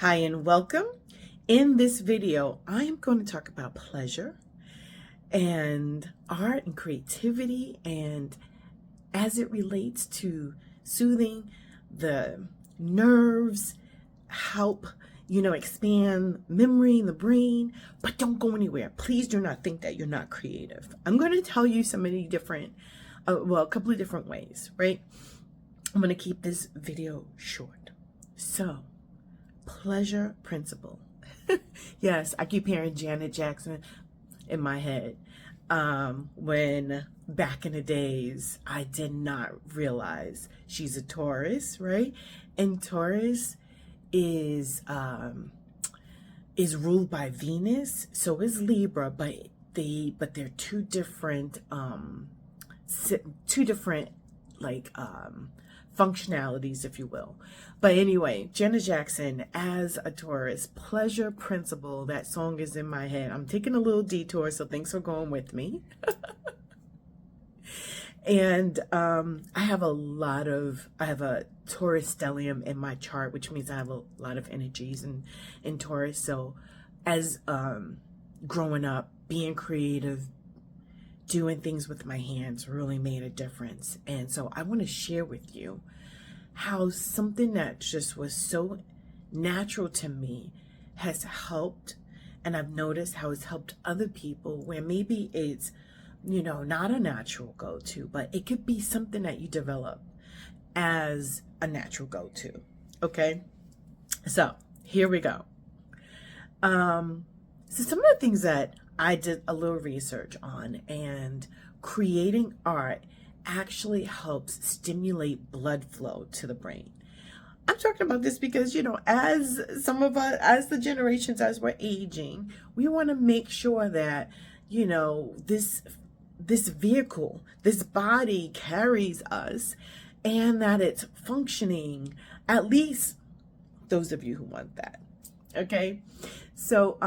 Hi and welcome. In this video, I am going to talk about pleasure and art and creativity and as it relates to soothing the nerves, help, expand memory in the brain, but don't go anywhere. Please do not think that you're not creative. I'm going to tell you so many different, a couple of different ways, right? I'm going to keep this video short. So, pleasure principle. Yes, I keep hearing Janet Jackson in my head. When back in the days, I did not realize she's a Taurus, right? And Taurus is ruled by Venus, so is Libra, but they're two different like functionalities, if you will. But anyway, Janet Jackson as a Taurus, pleasure principle. That song is in my head. I'm taking a little detour, so thanks for going with me. And I have a Taurus stellium in my chart, which means I have a lot of energies in Taurus. So as growing up, being creative, doing things with my hands really made a difference. And so I want to share with you how something that just was so natural to me has helped, and I've noticed how it's helped other people where maybe it's, not a natural go-to, but it could be something that you develop as a natural go-to. Okay, so here we go. So some of the things that I did a little research on, and creating art actually helps stimulate blood flow to the brain. I'm talking about this because, as some of us, as the generations, as we're aging, we want to make sure that, this vehicle, this body carries us and that it's functioning, at least those of you who want that. Okay. So,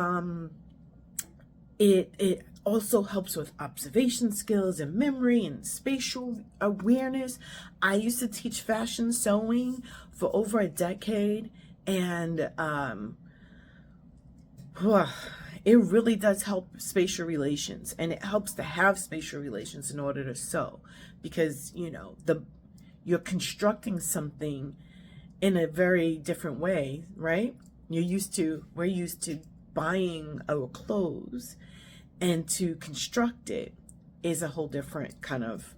it also helps with observation skills and memory and spatial awareness. I used to teach fashion sewing for over a decade, and it really does help spatial relations, and it helps to have spatial relations in order to sew, because you're constructing something in a very different way, right? We're used to buying our clothes, and to construct it is a whole different kind of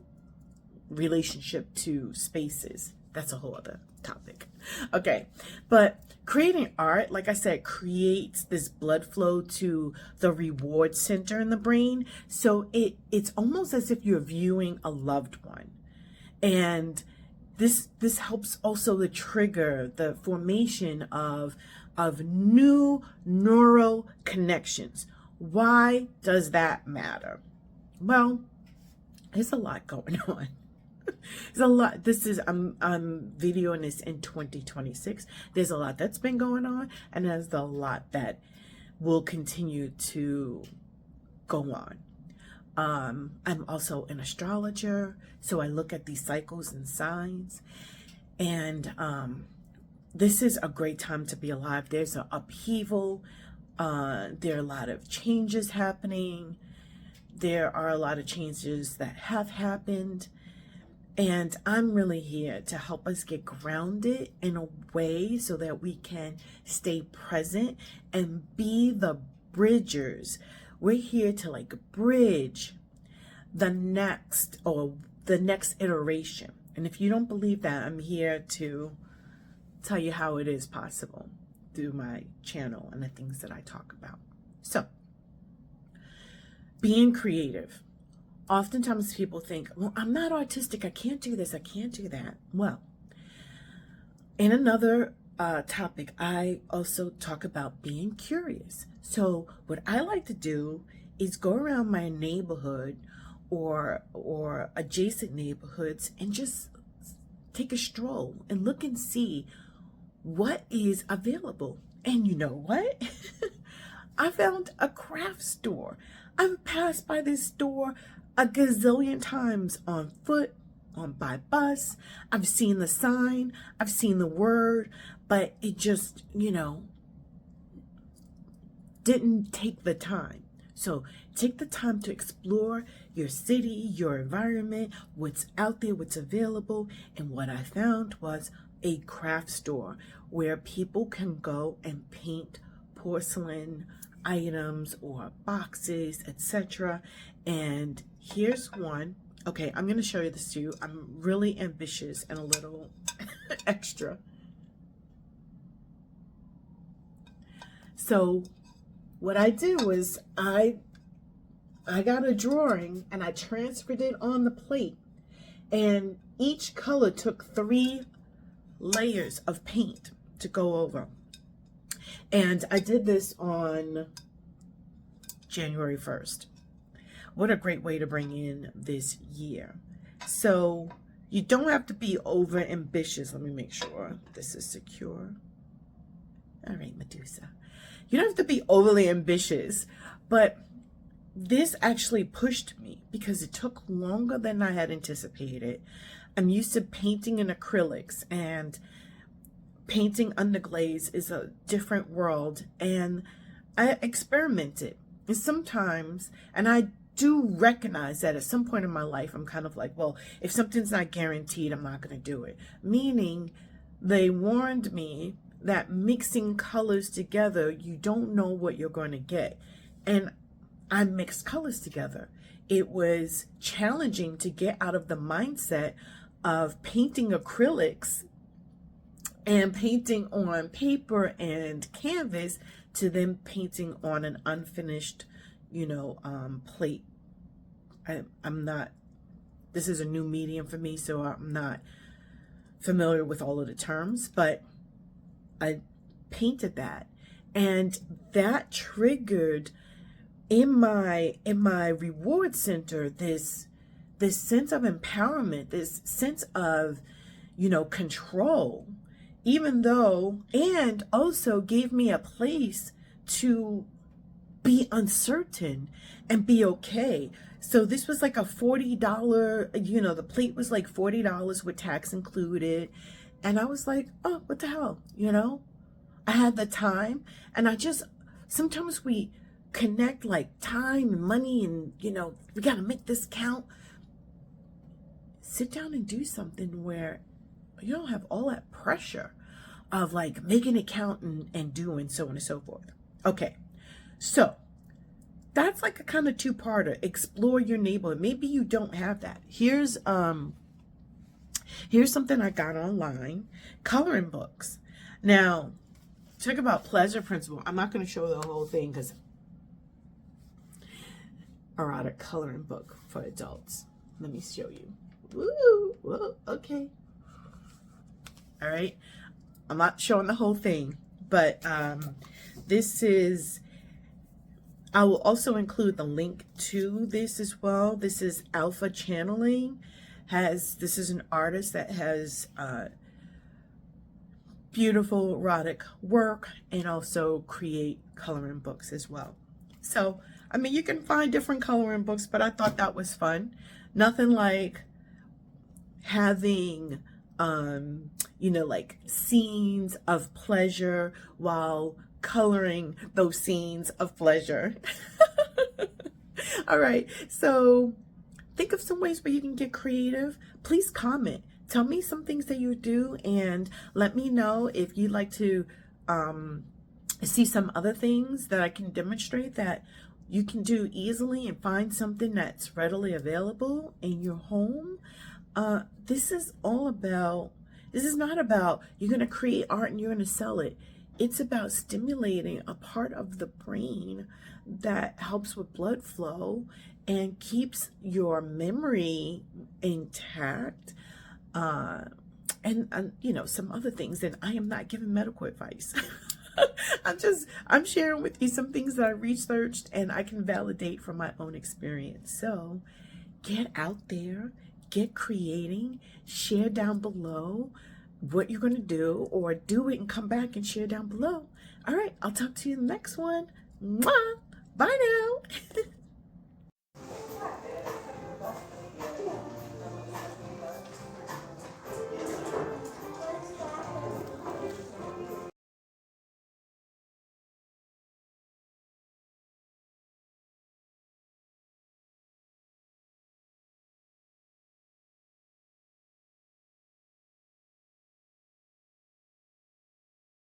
relationship to spaces. That's a whole other topic. Okay, but creating art, like I said, creates this blood flow to the reward center in the brain. So it's almost as if you're viewing a loved one. And this helps also to trigger the formation of new neural connections. Why does that matter? Well, there's a lot going on. There's a lot. I'm videoing this in 2026. There's a lot that's been going on, and there's a lot that will continue to go on. I'm also an astrologer, so I look at these cycles and signs, and this is a great time to be alive. There's an upheaval. There are a lot of changes happening. There are a lot of changes that have happened. And I'm really here to help us get grounded in a way so that we can stay present and be the bridgers. We're here to bridge the next iteration. And if you don't believe that, I'm here to tell you how it is possible through my channel and the things that I talk about. So, being creative. Oftentimes people think, well, I'm not artistic. I can't do this. I can't do that. Well, in another topic, I also talk about being curious. So what I like to do is go around my neighborhood or adjacent neighborhoods and just take a stroll and look and see what is available. And you know what? I found a craft store. I've passed by this store a gazillion times on foot, by bus. I've seen the sign, I've seen the word, but it just, didn't take the time. So take the time to explore your city, your environment, what's out there, what's available. And what I found was a craft store where people can go and paint porcelain items or boxes, etc. And here's one. Okay, I'm going to show you this to you. I'm really ambitious and a little extra. So what I did was I got a drawing and I transferred it on the plate, and each color took 3 layers of paint to go over. And I did this on January 1st. What a great way to bring in this year. So you don't have to be over ambitious. Let me make sure this is secure. All right, Medusa. You don't have to be overly ambitious, but this actually pushed me because it took longer than I had anticipated. I'm used to painting in acrylics, and painting underglaze is a different world, and I experimented. And sometimes, and I do recognize that at some point in my life, I'm kind of like, well, if something's not guaranteed, I'm not going to do it. Meaning, they warned me that mixing colors together, you don't know what you're going to get. And I mixed colors together. It was challenging to get out of the mindset of painting acrylics and painting on paper and canvas to then painting on an unfinished, plate. I'm not, this is a new medium for me, so I'm not familiar with all of the terms, but I painted that, and that triggered in my reward center this sense of empowerment, this sense of control, even though, and also gave me a place to be uncertain and be okay. So this was like a $40, the plate was like $40 with tax included. And I was like, oh, what the hell, I had the time, and sometimes we connect like time and money and, we got to make this count. Sit down and do something where you don't have all that pressure of like making it count and doing so on and so forth. Okay, so that's like a kind of 2-parter. Explore your neighborhood. Maybe you don't have that. Here's something I got online, coloring books. Now, talk about pleasure principle. I'm not going to show the whole thing because erotic coloring book for adults. Let me show you. Woo, whoa, okay. All right. I'm not showing the whole thing, but this is, I will also include the link to this as well. This is Alpha Channeling. This is an artist that has beautiful erotic work and also create coloring books as well. So, I mean, you can find different coloring books, but I thought that was fun. Nothing like having, like scenes of pleasure while coloring those scenes of pleasure. All right, so think of some ways where you can get creative. Please comment. Tell me some things that you do, and let me know if you'd like to see some other things that I can demonstrate that you can do easily and find something that's readily available in your home. This is not about you're going to create art and you're going to sell it. It's about stimulating a part of the brain that helps with blood flow and keeps your memory intact, and some other things. And I am not giving medical advice. I'm sharing with you some things that I researched and I can validate from my own experience. So get out there, get creating, share down below what you're going to do, or do it and come back and share down below. All right, I'll talk to you in the next one. Mwah! Bye now.